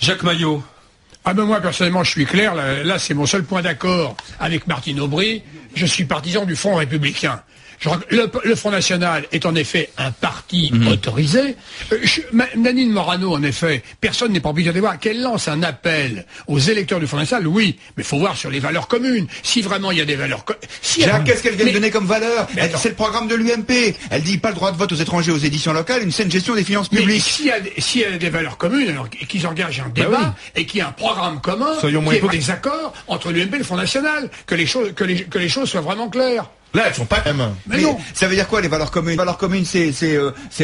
Jacques Maillot. Ah ben moi personnellement je suis clair, là c'est mon seul point d'accord avec Martine Aubry, je suis partisan du Front républicain. Le Front National est en effet un parti autorisé. Nadine Morano, en effet, personne n'est pas obligé de voir qu'elle lance un appel aux électeurs du Front National, oui, mais il faut voir sur les valeurs communes. Si vraiment il y a des valeurs communes... Jacques, qu'est-ce qu'elle vient de donner comme valeur? C'est le programme de l'UMP. Elle dit pas le droit de vote aux étrangers aux éditions locales, une saine gestion des finances publiques. S'il y a des valeurs communes, alors qu'ils engagent un débat et qu'il y a un programme commun, qu'il y ait des accords entre l'UMP et le Front National, que les choses soient vraiment claires. Là, elles sont pas même. Mais non. Ça veut dire quoi les valeurs communes? Les valeurs communes, c'est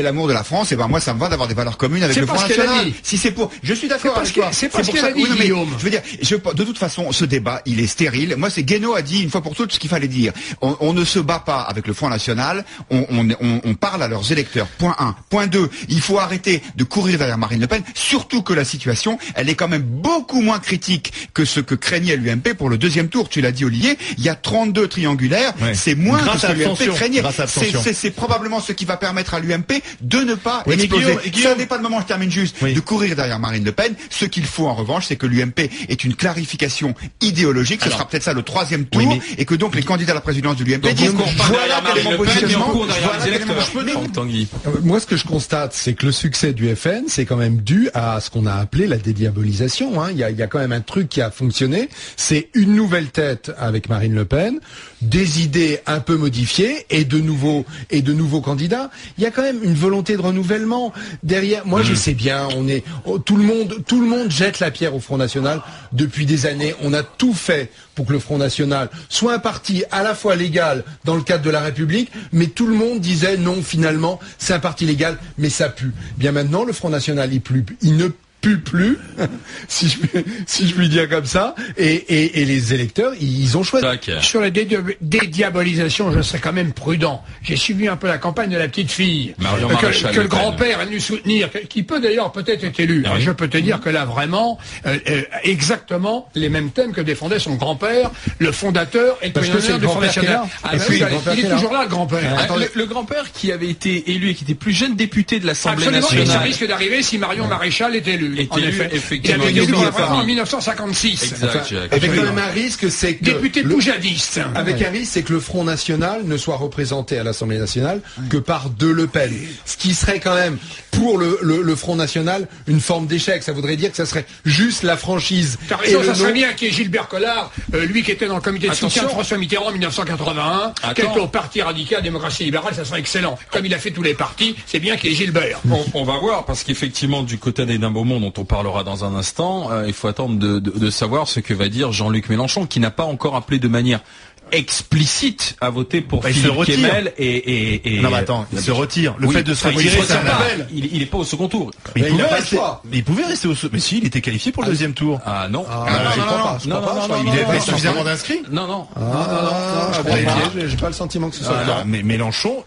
l'amour de la France. Et ben moi, ça me va d'avoir des valeurs communes avec le Front National. Si c'est pour, je suis d'accord avec toi. C'est parce qu'elle a dit, Guillaume. Je veux dire, de toute façon, ce débat, il est stérile. Moi, c'est Guénaud a dit une fois pour toutes ce qu'il fallait dire. On ne se bat pas avec le Front National. On parle à leurs électeurs. Point 1. Point 2. Il faut arrêter de courir derrière Marine Le Pen. Surtout que la situation, elle est quand même beaucoup moins critique que ce que craignait l'UMP pour le deuxième tour. Tu l'as dit, Olivier. Il y a 32 triangulaires. C'est moins que ce que l'UMP craignait. C'est probablement ce qui va permettre à l'UMP de ne pas exploser. Ça n'est pas le moment, je termine juste, de courir derrière Marine Le Pen. Ce qu'il faut en revanche, c'est que l'UMP ait une clarification idéologique. Ce sera peut-être ça le troisième tour, et que donc les candidats à la présidence de l'UMP disent voilà quel est mon positionnement. Moi, ce que je constate, c'est que le succès du FN, c'est quand même dû à ce qu'on a appelé la dédiabolisation. Il y a quand même un truc qui a fonctionné. C'est une nouvelle tête avec Marine Le Pen, des idées un peu modifiées et de nouveaux candidats. Il y a quand même une volonté de renouvellement derrière. Moi, je sais bien, tout le monde jette la pierre au Front National depuis des années. On a tout fait pour que le Front National soit un parti à la fois légal dans le cadre de la République, mais tout le monde disait non, finalement, c'est un parti légal, mais ça pue. Bien maintenant, le Front National, il ne pue plus, si je puis dire comme ça, et les électeurs, ils ont choisi. Sur la dédiabolisation, je serais quand même prudent. J'ai suivi un peu la campagne de la petite fille, que le grand-père est venu soutenir, qui peut d'ailleurs peut-être être élu. Alors, je peux te dire que là, vraiment, exactement les mêmes thèmes que défendait son grand-père, le fondateur et le président du Front National. Il est toujours là, le grand-père. Le grand-père qui avait été élu et qui était plus jeune député de l'Assemblée nationale. Absolument, et ça risque d'arriver si Marion Maréchal est élu. En effet, effectivement, il a été élu en 1956. Avec quand même un risque, c'est que député poujadiste. Avec un risque, c'est que le Front National ne soit représenté à l'Assemblée nationale que par deux Le Pen. Ce qui serait quand même pour le Front National une forme d'échec. Ça voudrait dire que ça serait juste la franchise. T'as raison, ça serait bien qu'il y ait Gilbert Collard, lui qui était dans le comité de soutien de François Mitterrand en 1981, qui était au Parti radical démocratie libérale, ça serait excellent. Comme il a fait tous les partis, c'est bien qu'il y ait Gilbert. On va voir, parce qu'effectivement, du côté des Beaumont, dont on parlera dans un instant, il faut attendre de savoir ce que va dire Jean-Luc Mélenchon, qui n'a pas encore appelé de manière explicite à voter pour Philippe Kemel et non mais attends, il se retire. Le fait de se retirer, c'est un appel. Il est pas au second tour. Mais il pouvait rester au second. Mais si, il était qualifié pour le deuxième tour. Ah non. Non, il avait suffisamment d'inscrits. Non. J'ai pas le sentiment que ce soit. Mais Mélenchon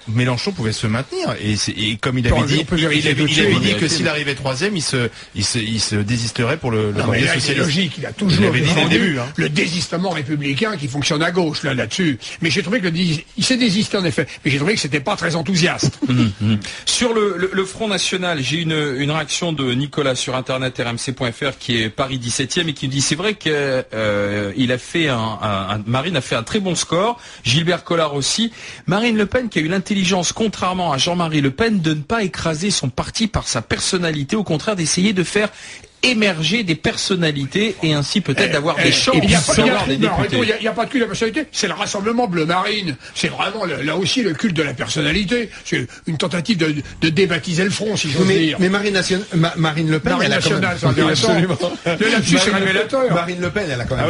pouvait se maintenir et comme il avait dit, que s'il arrivait troisième, il se désisterait pour le Parti socialiste. C'est logique. Il a toujours défendu le désistement républicain qui fonctionne à gauche. Là-dessus, mais j'ai trouvé que il s'est désisté en effet, mais j'ai trouvé que c'était pas très enthousiaste. Sur le Front National, j'ai une réaction de Nicolas sur internet rmc.fr qui est Paris 17e et qui me dit c'est vrai que il a fait Marine a fait un très bon score, Gilbert Collard aussi, Marine Le Pen qui a eu l'intelligence, contrairement à Jean-Marie Le Pen, de ne pas écraser son parti par sa personnalité, au contraire d'essayer de faire émerger des personnalités et ainsi peut-être d'avoir des chances d'avoir des députés. Il n'y a pas de culte de la personnalité, c'est le rassemblement bleu marine. C'est vraiment là aussi le culte de la personnalité. C'est une tentative de débaptiser le front, si j'ose dire. Mais Marine Le Pen, elle a quand même... c'est intéressant. Le lapsus est révélateur. Marine Le Pen, elle a quand même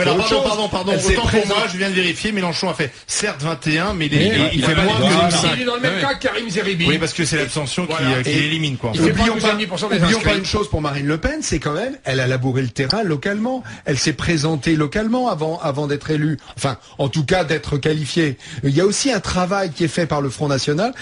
pardon. Autant pour moi, je viens de vérifier, Mélenchon a fait certes 21, mais il fait moins que 25. Il est dans le même cas que Karim Zeribi. Oui, parce que c'est l'abstention qui l'élimine, quoi. Oublions pas une chose pour Marine Le Pen, c'est quand même, elle a labouré le terrain localement. Elle s'est présentée localement avant d'être élue. Enfin, en tout cas, d'être qualifiée. Il y a aussi un travail qui est fait par le Front National.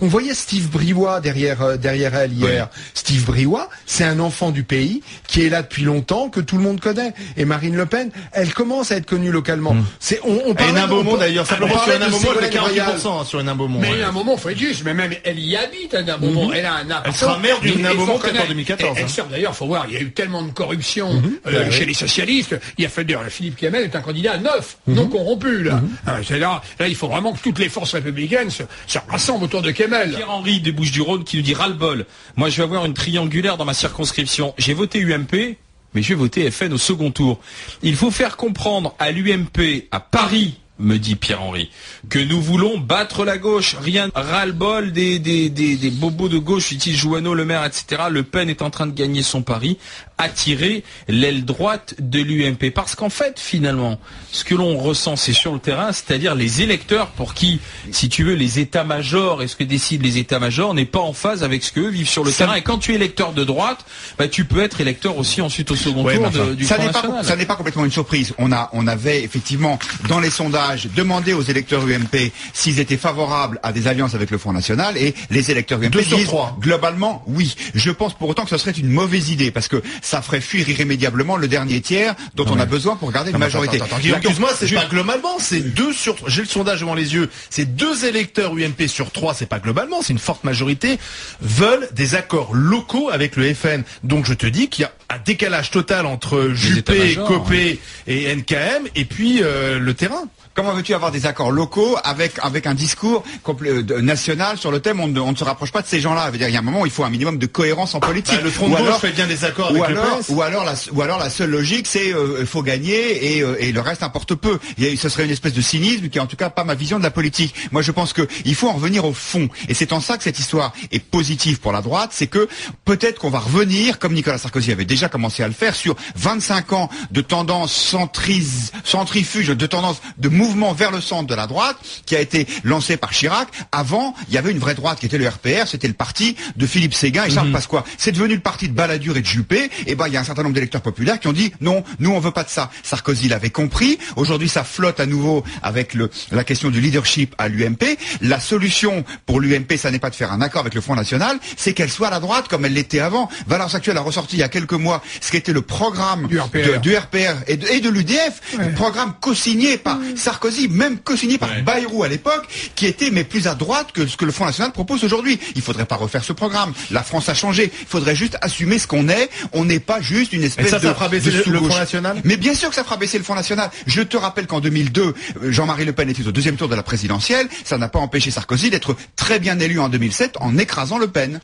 On voyait Steve Briouat derrière elle hier. Oui. Steve Briouat, c'est un enfant du pays qui est là depuis longtemps, que tout le monde connaît. Et Marine Le Pen, elle commence à être connue localement. On parle d'un Beaumont d'ailleurs. Simplement sur un Beaumont, elle fait 40% sur un Beaumont. Mais un Beaumont, faut être juste. Mais même elle y habite, un Beaumont. Elle a un appartement. Elle sera maire du Beaumont en 2014. Elle sert d'ailleurs, faut voir, il y a eu tellement de corruption chez les socialistes. Il a fait dire Philippe Kemel est un candidat neuf, non corrompu. Là, là, il faut vraiment que toutes les forces républicaines se rassemblent autour de Kemel. Pierre-Henri des Bouches-du-Rhône qui nous dit ras-le-bol. Moi, je vais avoir une triangulaire dans ma circonscription. J'ai voté UMP, mais je vais voter FN au second tour. Il faut faire comprendre à l'UMP, à Paris, me dit Pierre-Henri, que nous voulons battre la gauche. Rien ras-le-bol des bobos de gauche, utilise Jouanneau, Le Maire, etc. Le Pen est en train de gagner son pari, attirer l'aile droite de l'UMP. Parce qu'en fait, finalement, ce que l'on ressent, c'est sur le terrain, c'est-à-dire les électeurs pour qui, si tu veux, les états-majors et ce que décident les états-majors n'est pas en phase avec ce qu'eux vivent sur le terrain. Et quand tu es électeur de droite, bah, tu peux être électeur aussi ensuite au second tour du Front National. Ça n'est pas complètement une surprise. On avait effectivement, dans les sondages, demandé aux électeurs UMP s'ils étaient favorables à des alliances avec le Front National, et les électeurs UMP disent globalement oui. Je pense pour autant que ce serait une mauvaise idée, parce que ça ferait fuir irrémédiablement le dernier tiers dont on a besoin pour garder une majorité. Excuse-moi, c'est pas globalement, c'est 2 sur 3. J'ai le sondage devant les yeux. C'est 2 électeurs UMP sur 3, c'est pas globalement, c'est une forte majorité, veulent des accords locaux avec le FN. Donc je te dis qu'il y a un décalage total entre Juppé, Copé et NKM, et puis le terrain. Comment veux-tu avoir des accords locaux avec un discours national sur le thème? On ne se rapproche pas de ces gens-là. Il y a un moment où il faut un minimum de cohérence en politique. Le Front de gauche fait bien des accords avec le PS. Ou alors la seule logique, c'est faut gagner et le reste importe peu. Ce serait une espèce de cynisme qui est en tout cas pas ma vision de la politique. Moi, je pense qu'il faut en revenir au fond. Et c'est en ça que cette histoire est positive pour la droite, c'est que peut-être qu'on va revenir, comme Nicolas Sarkozy avait déjà commencé à le faire, sur 25 ans de tendance centrifuge, de tendance de mouvement vers le centre de la droite, qui a été lancé par Chirac. Avant, il y avait une vraie droite qui était le RPR, c'était le parti de Philippe Séguin et Charles Pasqua. C'est devenu le parti de Balladur et de Juppé, et ben il y a un certain nombre d'électeurs populaires qui ont dit non, nous on veut pas de ça. Sarkozy l'avait compris. Aujourd'hui, ça flotte à nouveau avec la question du leadership à l'UMP. La solution pour l'UMP, ça n'est pas de faire un accord avec le Front National, c'est qu'elle soit à la droite comme elle l'était avant. Valeurs Actuelles a ressorti il y a quelques mois ce qui était le programme du RPR et de l'UDF, programme co-signé par Sarkozy, même co-signé par Bayrou à l'époque, qui était mais plus à droite que ce que le Front National propose aujourd'hui. Il faudrait pas refaire ce programme. La France a changé. Il faudrait juste assumer ce qu'on est. On n'est pas juste une espèce ça fera baisser le Front National. Mais bien sûr que ça fera baisser le Front National. Je te rappelle qu'en 2002, Jean-Marie Le Pen était au 2e tour de la présidentielle. Ça n'a pas empêché Sarkozy d'être très bien élu en 2007 en écrasant Le Pen.